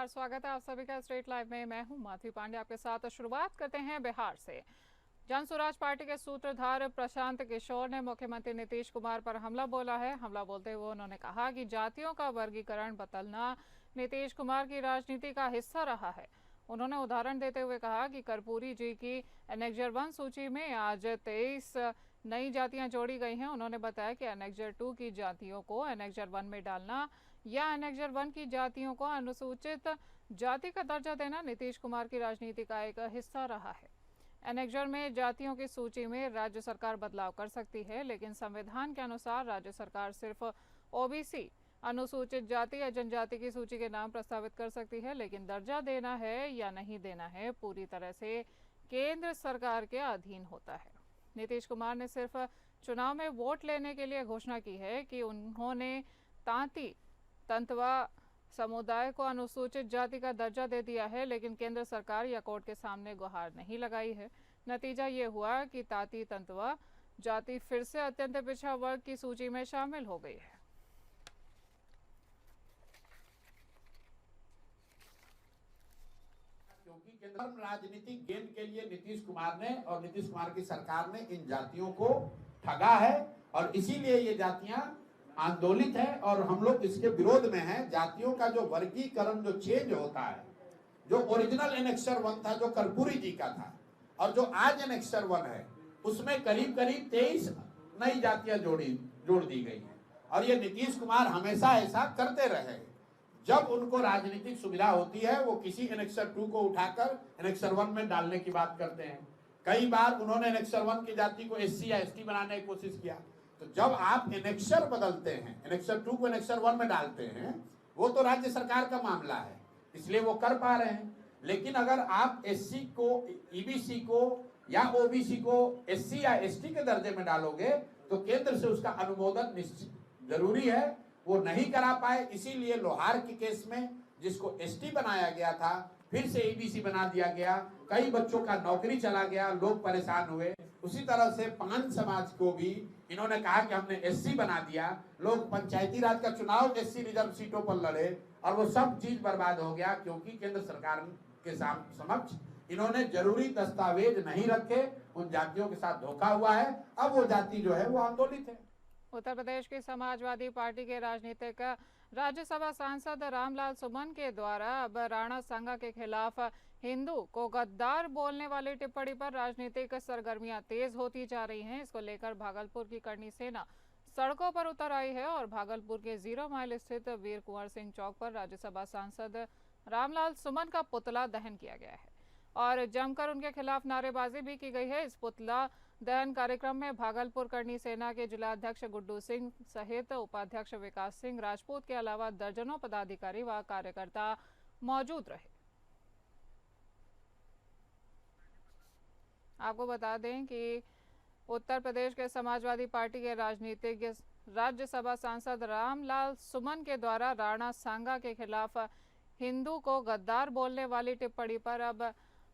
नमस्कार, स्वागत है आप सभी का स्ट्रेट लाइव में। मैं हूं माधवी पांडे आपके साथ। शुरुआत करते हैं बिहार से। जन स्वराज पार्टी के सूत्रधार प्रशांत किशोर ने मुख्यमंत्री नीतीश कुमार पर हमला बोला है। हमला बोलते हुए उन्होंने कहा कि जातियों का वर्गीकरण बदलना नीतीश कुमार की राजनीति का हिस्सा रहा है। उन्होंने उदाहरण देते हुए कहा कि कर्पूरी जी की एनेक्जर 1 सूची में आज 23 नई जातियां जोड़ी गई हैं। उन्होंने बताया कि एनेक्जर 2 की जातियों को एनेक्जर 1 में डालना या एनेक्जर 1 की जातियों को अनुसूचित जाति का दर्जा देना नीतीश कुमार की राजनीति का एक हिस्सा रहा है। एनेक्जर में जातियों की सूची में राज्य सरकार बदलाव कर सकती है, लेकिन संविधान के अनुसार राज्य सरकार सिर्फ ओबीसी अनुसूचित जाति या जनजाति की सूची के नाम प्रस्तावित कर सकती है, लेकिन दर्जा देना है या नहीं देना है पूरी तरह से केंद्र सरकार के अधीन होता है। नीतीश कुमार ने सिर्फ चुनाव में वोट लेने के लिए घोषणा की है कि उन्होंने तांती तंतवा समुदाय को अनुसूचित जाति का दर्जा दे दिया है, लेकिन केंद्र सरकार या कोर्ट के सामने गुहार नहीं लगाई है। नतीजा ये हुआ कि तांती तंतवा जाति फिर से अत्यंत पिछड़ा वर्ग की सूची में शामिल हो गई है। क्योंकि केंद्र राजनीतिक गेन के लिए नीतीश कुमार ने और नीतीश कुमार की सरकार ने इन जातियों को ठगा है और इसीलिए ये जातियां आंदोलित है और हम लोग इसके विरोध में हैं। जातियों का जो वर्गीकरण जो चेंज होता है, जो ओरिजिनल एनेक्सर 1 था जो कर्पूरी जी का था और जो आज एनेक्सर 1 है, उसमें करीब करीब 23 नई जातियां जोड़ दी गई है। और ये नीतीश कुमार हमेशा ऐसा करते रहे। जब उनको राजनीतिक सुविधा होती है वो किसी एनेक्सर 2 को उठाकर एनेक्सर 1 में डालने की बात करते हैं। कई बार उन्होंने एनेक्सर 1 की जाति को SC या ST बनाने की कोशिश किया। तो जब आप एनेक्सर बदलते हैं, एनेक्सर 2 को एनेक्सर 1 में डालते हैं, वो तो राज्य सरकार का मामला है, इसलिए वो कर पा रहे हैं। लेकिन अगर आप SC को, EBC को या OBC को SC या ST के दर्जे में डालोगे तो केंद्र से उसका अनुमोदन निश्चित जरूरी है। वो नहीं करा पाए, इसीलिए लोहार के केस में जिसको ST बनाया गया था फिर से EBC बना दिया गया। कई बच्चों का नौकरी चला गया, लोग परेशान हुए। उसी तरह से पान समाज को भी इन्होंने कहा कि हमने SC बना दिया। लोग पंचायती राज का चुनाव SC रिजर्व सीटों पर लड़े और वो सब चीज बर्बाद हो गया क्योंकि केंद्र सरकार के समक्ष इन्होंने जरूरी दस्तावेज नहीं रखे। उन जातियों के साथ धोखा हुआ है। अब वो जाति जो है वो आंदोलित है। उत्तर प्रदेश की समाजवादी पार्टी के राजनीतिक राज्यसभा सांसद रामलाल सुमन के द्वारा अब राणा सांगा के खिलाफ हिंदू को गद्दार बोलने वाली टिप्पणी पर राजनीतिक सरगर्मियां तेज होती जा रही हैं। इसको लेकर भागलपुर की करनी सेना सड़कों पर उतर आई है और भागलपुर के 0 माइल स्थित वीर कुंवर सिंह चौक पर राज्यसभा सांसद रामलाल सुमन का पुतला दहन किया गया है और जमकर उनके खिलाफ नारेबाजी भी की गई है। इस पुतला दहन कार्यक्रम में भागलपुर करनी सेना के जिलाध्यक्ष गुड्डू सिंह सहित उपाध्यक्ष विकास सिंह राजपूत के अलावा दर्जनों पदाधिकारी व कार्यकर्ता मौजूद रहे। आपको बता दें कि उत्तर प्रदेश के समाजवादी पार्टी के राजनीतिक राज्यसभा सांसद रामलाल सुमन के द्वारा राणा सांगा के खिलाफ हिंदू को गद्दार बोलने वाली टिप्पणी पर अब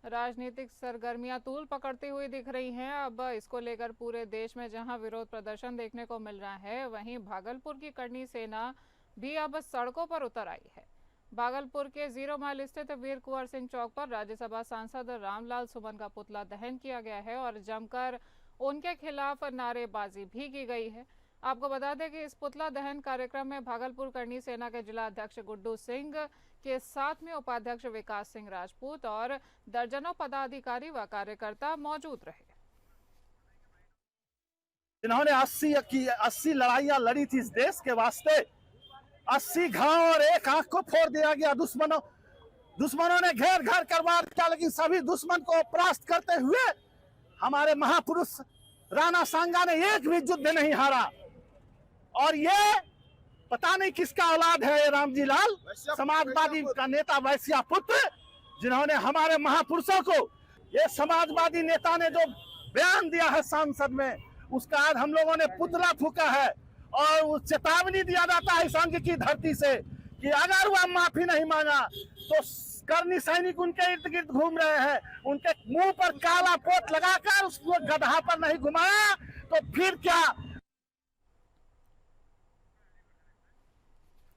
राजनीतिक सरगर्मियां तूल पकड़ती हुई दिख रही हैं। अब इसको लेकर पूरे देश में जहां विरोध प्रदर्शन देखने को मिल रहा है, वहीं भागलपुर की करनी सेना भी अब सड़कों पर उतर आई है। भागलपुर के 0 माइल स्थित वीर कुंवर सिंह चौक पर राज्यसभा सांसद रामलाल सुमन का पुतला दहन किया गया है और जमकर उनके खिलाफ नारेबाजी भी की गई है। आपको बता दें कि इस पुतला दहन कार्यक्रम में भागलपुर करनी सेना के जिला अध्यक्ष गुड्डू सिंह के साथ में उपाध्यक्ष विकास सिंह राजपूत और दर्जनों पदाधिकारी व कार्यकर्ता मौजूद रहे। जिन्होंने 80 लड़ाइयां लड़ी थी इस देश के वास्ते, 80 घाव और एक आंख को फोड़ दिया गया। दुश्मनों ने घेर घर कर वार किया, लेकिन सभी दुश्मन को परास्त करते हुए हमारे महापुरुष राणा सांगा ने एक भी युद्ध नहीं हारा। और ये पता नहीं किसका औलाद है, रामजी लाल, समाजवादी का नेता वैश्या पुत्र, जिन्होंने हमारे महापुरुषों को, ये समाजवादी नेता ने जो बयान दिया है संसद में, उसका आज हम लोगों ने पुतला फूका है और चेतावनी दिया जाता है इस अंग की धरती से कि अगर वह माफी नहीं मांगा तो करनी सैनिक उनके इर्द गिर्द घूम रहे हैं। उनके मुंह पर काला पोत लगाकर उसको गधा पर नहीं घुमाया तो फिर क्या।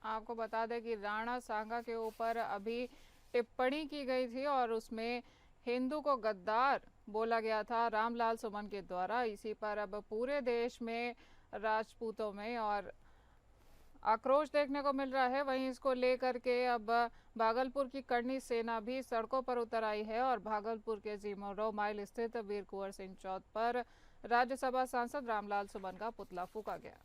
आपको बता दें कि राणा सांगा के ऊपर अभी टिप्पणी की गई थी और उसमें हिंदू को गद्दार बोला गया था रामलाल सुमन के द्वारा। इसी पर अब पूरे देश में राजपूतों में और आक्रोश देखने को मिल रहा है। वहीं इसको लेकर के अब भागलपुर की करनी सेना भी सड़कों पर उतर आई है और भागलपुर के जीमोरो माइल स्थित वीर कुंवर सिंह चौक पर राज्यसभा सांसद रामलाल सुमन का पुतला फूंका गया।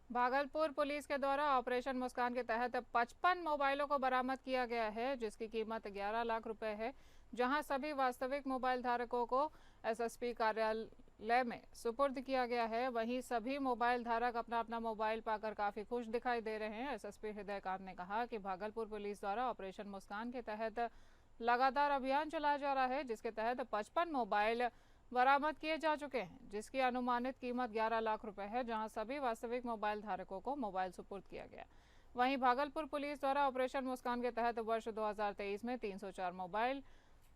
भागलपुर पुलिस के द्वारा ऑपरेशन मुस्कान के तहत 55 मोबाइलों को बरामद किया गया है, जिसकी कीमत 11 लाख रुपए है। जहां सभी वास्तविक मोबाइल धारकों को एसएसपी कार्यालय में सुपुर्द किया गया है। वहीं सभी मोबाइल धारक अपना अपना मोबाइल पाकर काफी खुश दिखाई दे रहे हैं। एसएसपी हृदयकांत ने कहा कि भागलपुर पुलिस द्वारा ऑपरेशन मुस्कान के तहत लगातार अभियान चलाया जा रहा है, जिसके तहत 55 मोबाइल बरामद किए जा चुके हैं, जिसकी अनुमानित कीमत 11 लाख रुपए है। जहां सभी वास्तविक मोबाइल धारकों को मोबाइल सुपुर्द किया गया। वहीं भागलपुर पुलिस द्वारा ऑपरेशन मुस्कान के तहत वर्ष 2023 में 304 मोबाइल,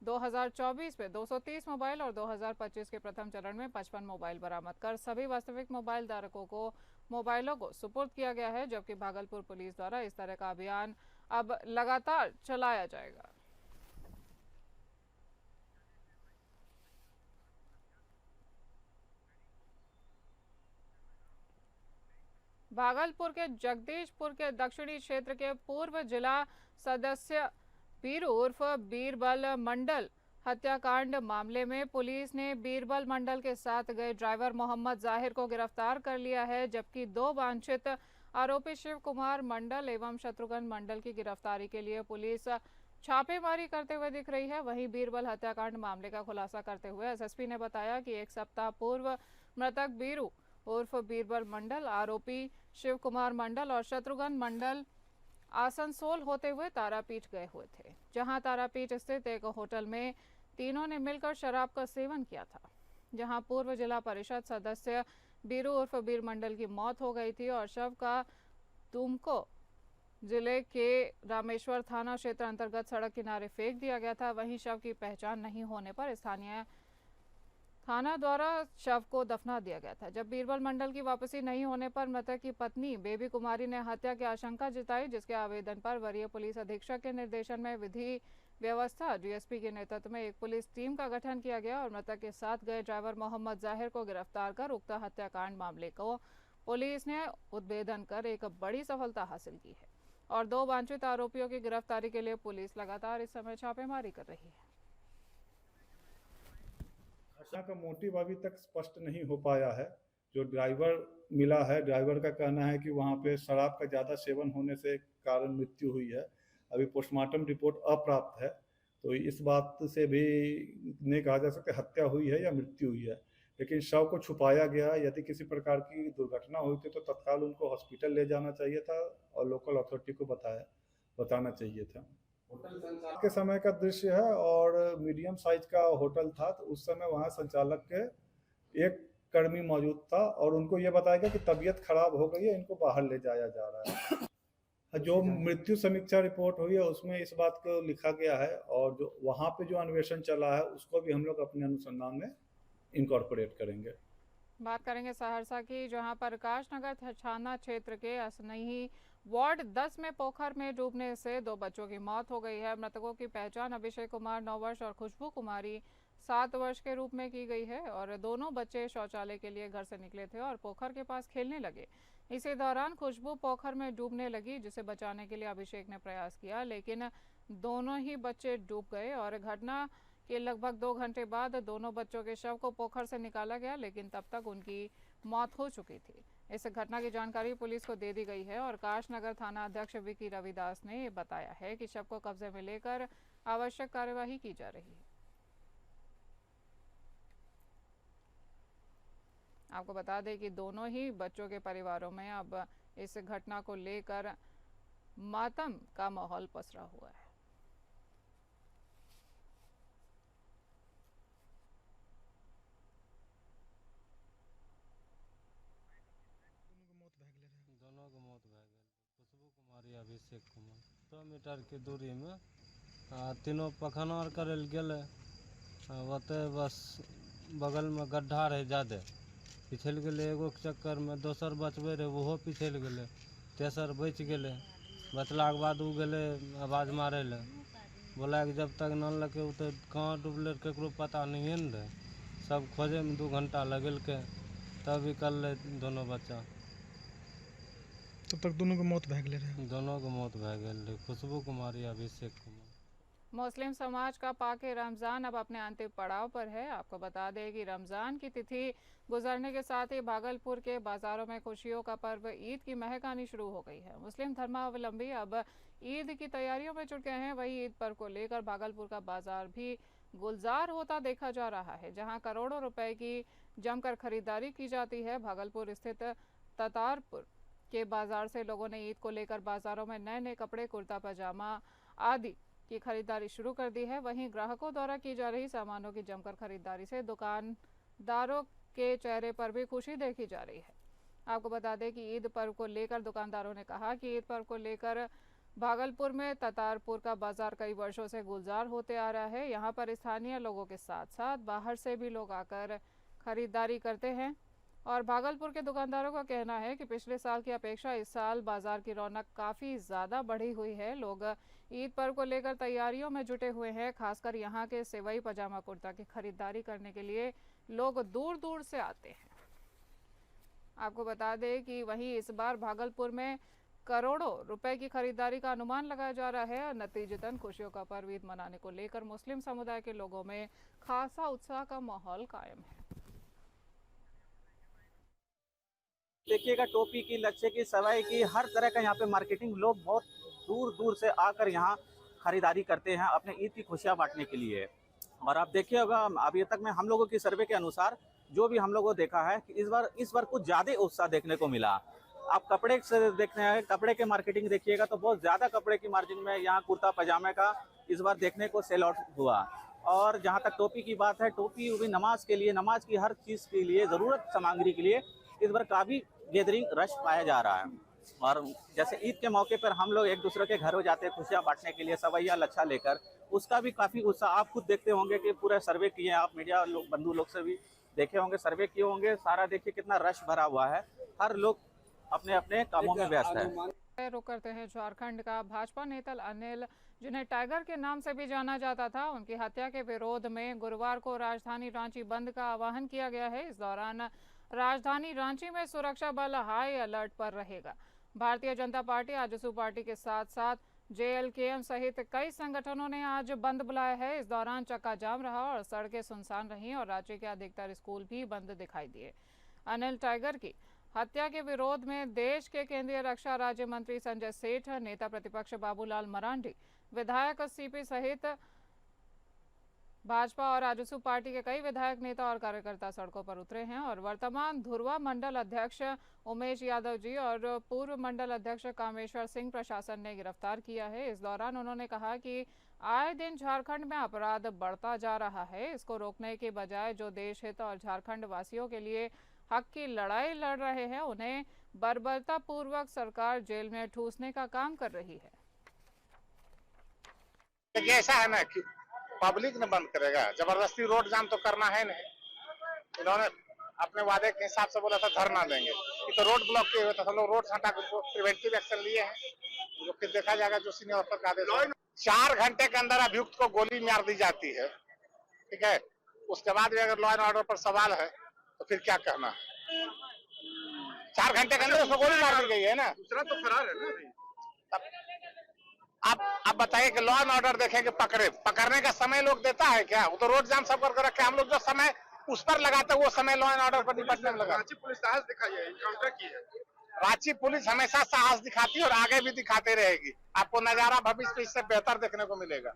2024 में 230 मोबाइल और 2025 के प्रथम चरण में 55 मोबाइल बरामद कर सभी वास्तविक मोबाइल धारकों को मोबाइलों को सुपुर्द किया गया है। जबकि भागलपुर पुलिस द्वारा इस तरह का अभियान अब लगातार चलाया जाएगा। भागलपुर के जगदीशपुर के दक्षिणी क्षेत्र के पूर्व जिला सदस्य बीरू उर्फ बीरबल मंडल हत्याकांड मामले में पुलिस ने बीरबल मंडल के साथ गए ड्राइवर मोहम्मद जाहिर को गिरफ्तार कर लिया है। जबकि 2 वांछित आरोपी शिव कुमार मंडल एवं शत्रुघ्न मंडल की गिरफ्तारी के लिए पुलिस छापेमारी करते हुए दिख रही है। वहीं बीरबल हत्याकांड मामले का खुलासा करते हुए एसएसपी ने बताया कि 1 सप्ताह पूर्व मृतक बीरू उर्फ बीरबल मंडल, आरोपी शिव कुमार मंडल और शत्रुघ्न मंडल आसनसोल होते हुए तारापीठ गए हुए थे, जहां तारापीठ स्थित एक होटल में तीनों ने मिलकर शराब का सेवन किया था। जहां पूर्व जिला परिषद सदस्य बीरू उर्फ बीर मंडल की मौत हो गई थी और शव का तुमको जिले के रामेश्वर थाना क्षेत्र अंतर्गत सड़क किनारे फेंक दिया गया था। वहीं शव की पहचान नहीं होने पर स्थानीय थाना द्वारा शव को दफना दिया गया था। जब बीरबल मंडल की वापसी नहीं होने पर मृतक की पत्नी बेबी कुमारी ने हत्या की आशंका जताई, जिसके आवेदन पर वरीय पुलिस अधीक्षक के निर्देशन में विधि व्यवस्था डीएसपी के नेतृत्व में एक पुलिस टीम का गठन किया गया और मृतक के साथ गए ड्राइवर मोहम्मद जाहिर को गिरफ्तार कर उक्त हत्याकांड मामले को पुलिस ने उद्भेदन कर एक बड़ी सफलता हासिल की है और 2 वांछित आरोपियों की गिरफ्तारी के लिए पुलिस लगातार इस समय छापेमारी कर रही है। घटना का मोटिव अभी तक स्पष्ट नहीं हो पाया है। जो ड्राइवर मिला है, ड्राइवर का कहना है कि वहाँ पे शराब का ज़्यादा सेवन होने से कारण मृत्यु हुई है। अभी पोस्टमार्टम रिपोर्ट अप्राप्त है, तो इस बात से भी नहीं कहा जा सकता हत्या हुई है या मृत्यु हुई है। लेकिन शव को छुपाया गया। यदि किसी प्रकार की दुर्घटना हुई थी तो तत्काल उनको हॉस्पिटल ले जाना चाहिए था और लोकल अथॉरिटी को बताना चाहिए था। के समय का दृश्य है और मीडियम साइज का होटल था, तो उस समय वहाँ संचालक के एक कर्मी मौजूद था और उनको ये बताया गया कि तबीयत खराब हो गई है, इनको बाहर ले जाया जा रहा है। जो मृत्यु समीक्षा रिपोर्ट हुई है उसमें इस बात को लिखा गया है और जो वहाँ पे जो अन्वेषण चला है उसको भी हम लोग अपने अनुसंधान में इनकॉर्पोरेट करेंगे। बात करेंगे सहरसा की, जहां प्रकाश नगर थाना क्षेत्र के असनही वार्ड 10 में पोखर में डूबने से 2 बच्चों की मौत हो गई है। मृतकों की पहचान अभिषेक कुमार 9 वर्ष और खुशबू कुमारी 7 वर्ष के रूप में की गई है और दोनों बच्चे शौचालय के लिए घर से निकले थे और पोखर के पास खेलने लगे। इसी दौरान खुशबू पोखर में डूबने लगी, जिसे बचाने के लिए अभिषेक ने प्रयास किया, लेकिन दोनों ही बच्चे डूब गए और घटना के लगभग 2 घंटे बाद दोनों बच्चों के शव को पोखर से निकाला गया, लेकिन तब तक उनकी मौत हो चुकी थी। इस घटना की जानकारी पुलिस को दे दी गई है और काशनगर थाना अध्यक्ष विकी रविदास ने बताया है कि शव को कब्जे में लेकर आवश्यक कार्यवाही की जा रही है। आपको बता दें कि दोनों ही बच्चों के परिवारों में अब इस घटना को लेकर मातम का माहौल पसरा हुआ है। दोनों के मौत भए गेल। खुशबू कुमारी अभिषेक कुमार 100 मीटर के दूरी में तीनों पखना और करे गेले ओते बस बगल में गड्ढा रहे ज़्यादा पिछल गेले एगो के चक्कर में दोसर बचबे रहे ओहो पिछल गेले तेसर बच गेले बचला के बाद उ गेले आवाज मारे ले बोला कि जब तक न लगे उ तो कहाँ डूबले केकरो पता नहीं न रहे सब खोजे में 2 घंटा लगेलके तब निकलले दोनों बच्चा तब तक दोनों के मौत भए गेले रहे दोनों के मौत भए गेल रहे खुशबू कुमारी अभिषेक कुमार। मुस्लिम समाज का पाके रमज़ान अब अपने अंतिम पड़ाव पर है। आपको बता दें कि रमज़ान की तिथि गुजरने के साथ ही भागलपुर के बाजारों में खुशियों का पर्व ईद की महक आनी शुरू हो गई है। मुस्लिम धर्मावलंबी अब ईद की तैयारियों में जुट गए हैं। वहीं ईद पर्व को लेकर भागलपुर का बाजार भी गुलजार होता देखा जा रहा है, जहां करोड़ों रुपए की जमकर खरीदारी की जाती है। भागलपुर स्थित ततारपुर के बाजार से लोगों ने ईद को लेकर बाजारों में नए नए कपड़े, कुर्ता पजामा आदि की खरीदारी शुरू कर दी है। वहीं ग्राहकों द्वारा की जा रही सामानों की जमकर खरीदारी से दुकानदारों के चेहरे पर भी खुशी देखी जा रही है। आपको बता दें कि ईद पर्व को लेकर दुकानदारों ने कहा कि ईद पर्व को लेकर भागलपुर में ततारपुर का बाजार कई वर्षों से गुलजार होते आ रहा है। यहाँ पर स्थानीय लोगों के साथ साथ बाहर से भी लोग आकर खरीदारी करते हैं और भागलपुर के दुकानदारों का कहना है कि पिछले साल की अपेक्षा इस साल बाजार की रौनक काफ़ी ज़्यादा बढ़ी हुई है। लोग ईद पर्व को लेकर तैयारियों में जुटे हुए हैं। खासकर यहाँ के सेवई पजामा कुर्ता की खरीदारी करने के लिए लोग दूर दूर से आते हैं। आपको बता दें कि वहीं इस बार भागलपुर में करोड़ों रुपए की खरीदारी का अनुमान लगाया जा रहा है और नतीजतन खुशियों का पर्व ईद मनाने को लेकर मुस्लिम समुदाय के लोगों में खासा उत्साह का माहौल कायम है। देखिएगा, टोपी की, लच्छे की, सवाई की, हर तरह का यहाँ पे मार्केटिंग, लोग बहुत दूर दूर से आकर यहाँ खरीदारी करते हैं अपने ईद की खुशियाँ बांटने के लिए। और आप देखिए होगा, अभी तक में हम लोगों की सर्वे के अनुसार जो भी हम लोगों ने देखा है कि इस बार कुछ ज़्यादा उत्साह देखने को मिला। आप कपड़े से देखते हैं, कपड़े के मार्केटिंग देखिएगा तो बहुत ज़्यादा कपड़े की मार्जिन में यहाँ कुर्ता पजामे का इस बार देखने को सेल आउट हुआ। और जहाँ तक टोपी की बात है, टोपी भी नमाज के लिए, नमाज की हर चीज़ के लिए, ज़रूरत सामग्री के लिए इस बार काफ़ी गैदरिंग रश पाया जा रहा है। और जैसे ईद के मौके पर हम लोग एक दूसरे के घरों जाते हैं खुशियाँ बांटने के लिए सवैया लच्छा लेकर, उसका भी काफ़ी उत्साह आप खुद देखते होंगे कि पूरे सर्वे किए हैं, आप मीडिया लोग, बंधु लोग से भी देखे होंगे, सर्वे किए होंगे, सारा देखिए कितना रश भरा हुआ है, हर लोग अपने अपने कामों में व्यस्त है। रुक करते हैं झारखंड का। भाजपा नेता अनिल, जिन्हें टाइगर के नाम से भी जाना जाता था, उनकी हत्या के विरोध में गुरुवार को राजधानी रांची बंद का आह्वान किया गया है। इस दौरान राजधानी रांची में सुरक्षा बल हाई अलर्ट पर रहेगा। भारतीय जनता पार्टी, आजसू पार्टी के साथ साथ JLKM सहित कई संगठनों ने आज बंद बुलाया है। इस दौरान चक्का जाम रहा और सड़कें सुनसान रहीं और राज्य के अधिकतर स्कूल भी बंद दिखाई दिए। अनिल टाइगर की हत्या के विरोध में देश के केंद्रीय रक्षा राज्य मंत्री संजय सेठ, नेता प्रतिपक्ष बाबूलाल मरांडी, विधायक CP सहित भाजपा और आजसू पार्टी के कई विधायक, नेता और कार्यकर्ता सड़कों पर उतरे हैं और वर्तमान धुरवा मंडल अध्यक्ष उमेश यादव जी और पूर्व मंडल अध्यक्ष कामेश्वर सिंह प्रशासन ने गिरफ्तार किया है। इस दौरान उन्होंने कहा कि आए दिन झारखंड में अपराध बढ़ता जा रहा है। इसको रोकने के बजाय जो देश हित और झारखंड वासियों के लिए हक की लड़ाई लड़ रहे हैं, उन्हें बर्बरतापूर्वक सरकार जेल में ठूसने का काम कर रही है। ऐसा है ना कि पब्लिक ने बंद करेगा, जबरदस्ती रोड जाम तो करना है नहीं। इन्होंने अपने वादे के हिसाब से बोला था धरना देंगे, ये तो रोड ब्लॉक किए हुए थे, हम लोग रोड हटा कर प्रिवेंटिव एक्शन लिए हैं, जो फिर देखा जाएगा जो सीनियर ऑफिसर का आदेश है। 4 घंटे के अंदर अभियुक्त को गोली मार दी जाती है, ठीक है, उसके बाद भी अगर लॉ एंड ऑर्डर पर सवाल है तो फिर क्या कहना है। 4 घंटे के अंदर उसको गोली मार दी गई है ना, दूसरा तो फरार है ना। आप बताइए कि लॉ एंड ऑर्डर देखेंगे, पकड़ने का समय लोग देता है क्या? वो तो रोड जाम सब करके रखे, हम लोग जो समय उस पर लगाते वो समय लॉ एंड ऑर्डर पर निपटने में लगा। रांची पुलिस साहस दिखाई है, एनकाउंटर की है। रांची पुलिस हमेशा साहस दिखाती है और आगे भी दिखाते रहेगी। आपको नजारा भविष्य में इससे बेहतर देखने को मिलेगा।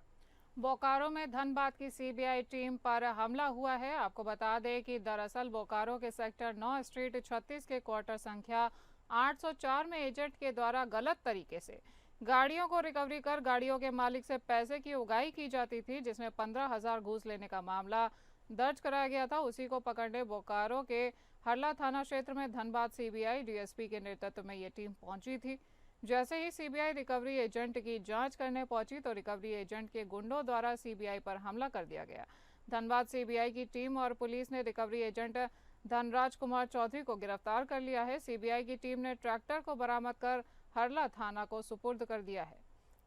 बोकारो में धनबाद की CBI टीम पर हमला हुआ है। आपको बता दें कि दरअसल बोकारो के सेक्टर 9 स्ट्रीट 36 के क्वार्टर संख्या 804 में एजेंट के द्वारा गलत तरीके से गाड़ियों को रिकवरी कर गाड़ियों के मालिक से पैसे की उगाही की जाती थी, जिसमें 15,000 घूस लेने का मामला दर्ज कराया गया था। उसी को पकड़ने बोकारो के हरला थाना क्षेत्र में धनबाद CBI DSP के नेतृत्व में ये टीम पहुंची थी। जैसे ही सीबीआई रिकवरी एजेंट की जांच करने पहुंची तो रिकवरी एजेंट के गुंडों द्वारा सीबीआई पर हमला कर दिया गया। धनबाद सीबीआई की टीम और पुलिस ने रिकवरी एजेंट धनराज कुमार चौधरी को गिरफ्तार कर लिया है। सीबीआई की टीम ने ट्रैक्टर को बरामद कर हरला थाना को सुपुर्द कर दिया है।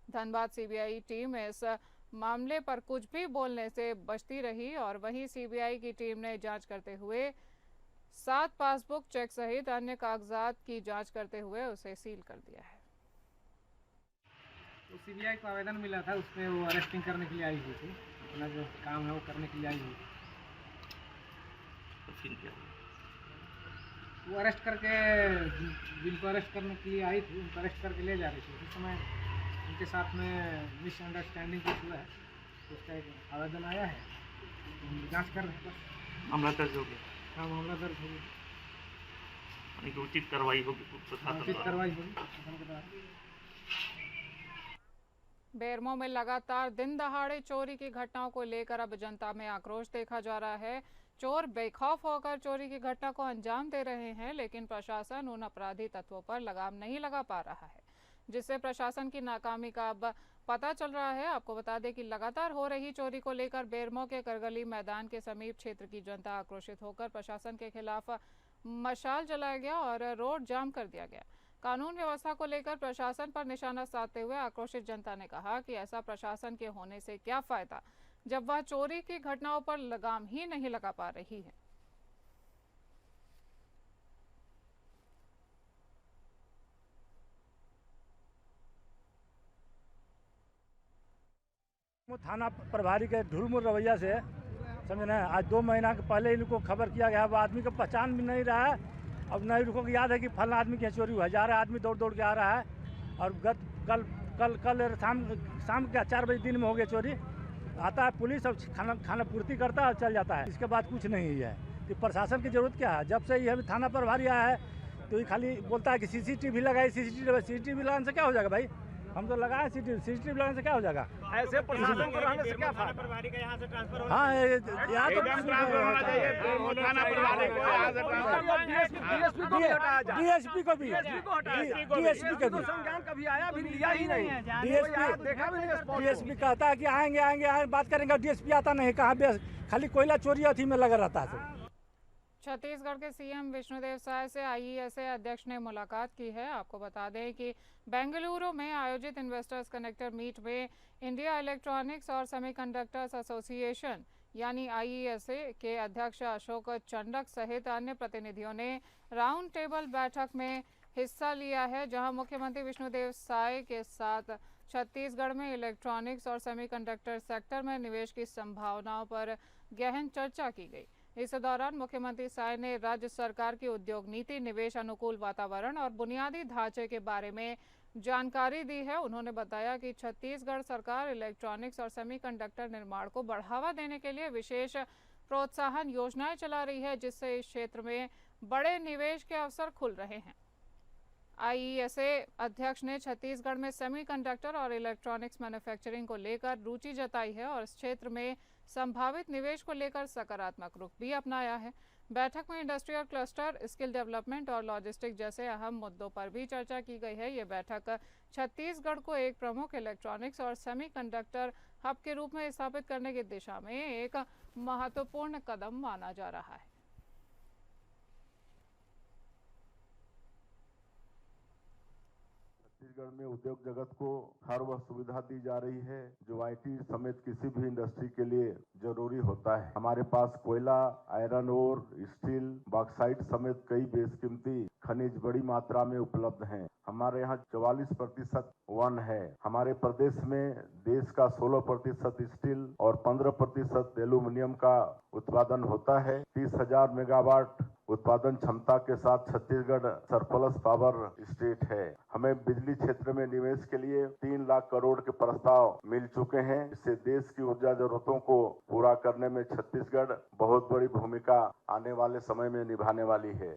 धनबाद सीबीआई टीम इस मामले पर कुछ भी बोलने से बचती रही और वहीं सीबीआई की टीम ने जांच करते हुए 7 पासबुक चेक सहित अन्य कागजात की जांच करते हुए उसे सील कर दिया है। तो सीबीआई को आवेदन मिला था, उसमें वो अरेस्टिंग करने के लिए आई हुई थी, अपना जो काम है वो करने के लिए आई हुई। तो फिर क्या वो अरेस्ट करके, जिनको अरेस्ट करने के लिए आई थी उनको अरेस्ट करके ले जा रही थी। उस समय उनके साथ में मिसअंडरस्टैंडिंग कुछ हुआ है, उसका एक आवेदन आया है, जांच कर रहे हैं। बस मामला दर्ज हो गया। हाँ, मामला दर्ज हो गया, उचित कार्रवाई होगी। उचित कार्रवाई होगी प्रशासन के द्वारा। बेरमो में लगातार दिन दहाड़े चोरी की घटनाओं को लेकर अब जनता में आक्रोश देखा जा रहा है। चोर बेखौफ होकर चोरी की घटना को अंजाम दे रहे हैं, लेकिन प्रशासन उन अपराधी तत्वों पर लगाम नहीं लगा पा रहा है, जिससे प्रशासन की नाकामी का अब पता चल रहा है। आपको बता दें कि लगातार हो रही चोरी को लेकर बेरमो के करगली मैदान के समीप क्षेत्र की जनता आक्रोशित होकर प्रशासन के खिलाफ मशाल जलाया गया और रोड जाम कर दिया गया। कानून व्यवस्था को लेकर प्रशासन पर निशाना साधते हुए आक्रोशित जनता ने कहा कि ऐसा प्रशासन के होने से क्या फायदा जब वह चोरी की घटनाओं पर लगाम ही नहीं लगा पा रही है। थाना प्रभारी के ढुलमुल रवैया से समझे ना, आज 2 महीना के पहले इनको खबर किया गया, वो आदमी को पहचान भी नहीं रहा है। अब नहीं रुको कि याद है कि फलना आदमी की चोरी हुआ, जा रहा है आदमी दौड़ दौड़ के आ रहा है। और कल शाम के 4 बजे दिन में हो गया चोरी। आता है पुलिस और खाना पूर्ति करता है और चल जाता है। इसके बाद कुछ नहीं है कि प्रशासन की जरूरत क्या है। जब से ये अभी थाना प्रभारी आया है तो ये खाली बोलता है कि सीसीटीवी लगाए, सीसीटीवी लगाने से क्या हो जाएगा भाई, हम तो लगाए सीसीटीवी लगाने से क्या हो जाएगा। ऐसे प्रशासन को रहने से क्या फायदा। प्रभारी का यहाँ से ट्रांसफर होना, हाँ यहाँ तो ट्रांसफर होना चाहिए थाना प्रभारी को, यहाँ से डीएसपी को भी, डीएसपी को भी संज्ञान कभी आया भी लिया ही नहीं है। डीएसपी कहता है कि आएंगे बात करेंगे, डीएसपी आता नहीं, कहाँ खाली कोयला चोरी अथी में लगा रहता है। छत्तीसगढ़ के सीएम विष्णुदेव साय से आईईएसए अध्यक्ष ने मुलाकात की है। आपको बता दें कि बेंगलुरु में आयोजित इन्वेस्टर्स कनेक्टर मीट में इंडिया इलेक्ट्रॉनिक्स और सेमीकंडक्टर्स एसोसिएशन यानी आईईएसए के अध्यक्ष अशोक चंडक सहित अन्य प्रतिनिधियों ने राउंड टेबल बैठक में हिस्सा लिया है, जहां मुख्यमंत्री विष्णुदेव साय के साथ छत्तीसगढ़ में इलेक्ट्रॉनिक्स और सेमीकंडक्टर सेक्टर में निवेश की संभावनाओं पर गहन चर्चा की गई। इस दौरान मुख्यमंत्री साय ने राज्य सरकार की उद्योग नीति, निवेश अनुकूल वातावरण और बुनियादी ढांचे के बारे में जानकारी दी है। उन्होंने बताया कि छत्तीसगढ़ सरकार इलेक्ट्रॉनिक्स और सेमीकंडक्टर निर्माण को बढ़ावा देने के लिए विशेष प्रोत्साहन योजनाएं चला रही है, जिससे इस क्षेत्र में बड़े निवेश के अवसर खुल रहे हैं। आईईएसए अध्यक्ष ने छत्तीसगढ़ में सेमीकंडक्टर और इलेक्ट्रॉनिक्स मैन्युफैक्चरिंग को लेकर रुचि जताई है और इस क्षेत्र में संभावित निवेश को लेकर सकारात्मक रुख भी अपनाया है। बैठक में इंडस्ट्रियल क्लस्टर, स्किल डेवलपमेंट और लॉजिस्टिक जैसे अहम मुद्दों पर भी चर्चा की गई है। ये बैठक छत्तीसगढ़ को एक प्रमुख इलेक्ट्रॉनिक्स और सेमीकंडक्टर हब के रूप में स्थापित करने की दिशा में एक महत्वपूर्ण कदम माना जा रहा है। छत्तीसगढ़ में उद्योग जगत को हर वह सुविधा दी जा रही है जो आईटी समेत किसी भी इंडस्ट्री के लिए जरूरी होता है। हमारे पास कोयला, आयरन ओर, स्टील, बॉक्साइट समेत कई बेशकीमती खनिज बड़ी मात्रा में उपलब्ध हैं। हमारे यहाँ 44% वन है। हमारे प्रदेश में देश का 16% स्टील और 15% एल्यूमिनियम का उत्पादन होता है। 30,000 मेगावाट उत्पादन क्षमता के साथ छत्तीसगढ़ सरप्लस पावर स्टेट है। हमें बिजली क्षेत्र में निवेश के लिए 3 लाख करोड़ के प्रस्ताव मिल चुके हैं। इससे देश की ऊर्जा जरूरतों को पूरा करने में छत्तीसगढ़ बहुत बड़ी भूमिका आने वाले समय में निभाने वाली है।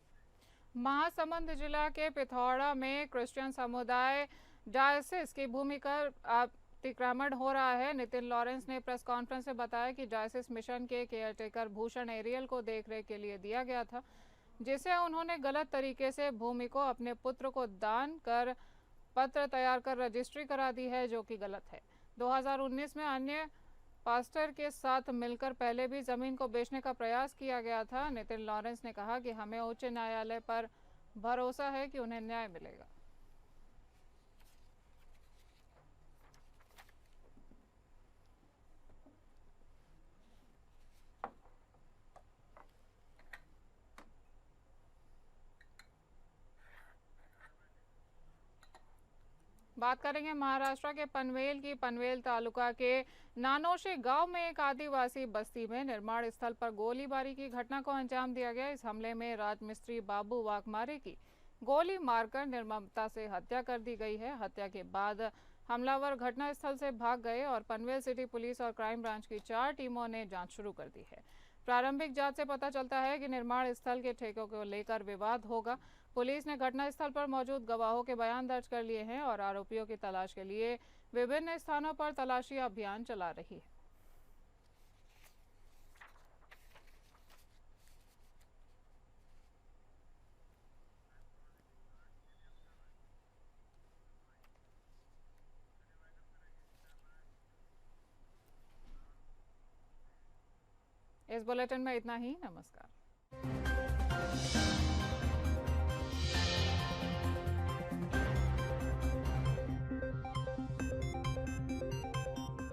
महासमुंद जिला के पिथौरा में क्रिश्चियन समुदाय डायसिस की भूमि का अतिक्रमण हो रहा है। नितिन लॉरेंस ने प्रेस कॉन्फ्रेंस में बताया कि डायसिस मिशन के केयरटेकर भूषण एरियल को देखरेख के लिए दिया गया था, जिसे उन्होंने गलत तरीके से भूमि को अपने पुत्र को दान कर पत्र तैयार कर रजिस्ट्री करा दी है, जो कि गलत है। 2019 में अन्य पास्टर के साथ मिलकर पहले भी जमीन को बेचने का प्रयास किया गया था। नितिन लॉरेंस ने कहा कि हमें उच्च न्यायालय पर भरोसा है कि उन्हें न्याय मिलेगा। बात करेंगे महाराष्ट्र के पनवेल की। पनवेल तालुका के नानोशी गांव में एक आदिवासी बस्ती में निर्माण स्थल पर गोलीबारी की घटना को अंजाम दिया गया। इस हमले में राजमिस्त्री बाबू वाघमारे की गोली मारकर निर्ममता से हत्या कर दी गई है। हत्या के बाद हमलावर घटनास्थल से भाग गए और पनवेल सिटी पुलिस और क्राइम ब्रांच की 4 टीमों ने जांच शुरू कर दी है। प्रारंभिक जांच से पता चलता है कि निर्माण स्थल के ठेकों को लेकर विवाद होगा। पुलिस ने घटनास्थल पर मौजूद गवाहों के बयान दर्ज कर लिए हैं और आरोपियों की तलाश के लिए विभिन्न स्थानों पर तलाशी अभियान चला रही है। इस बुलेटिन में इतना ही। नमस्कार।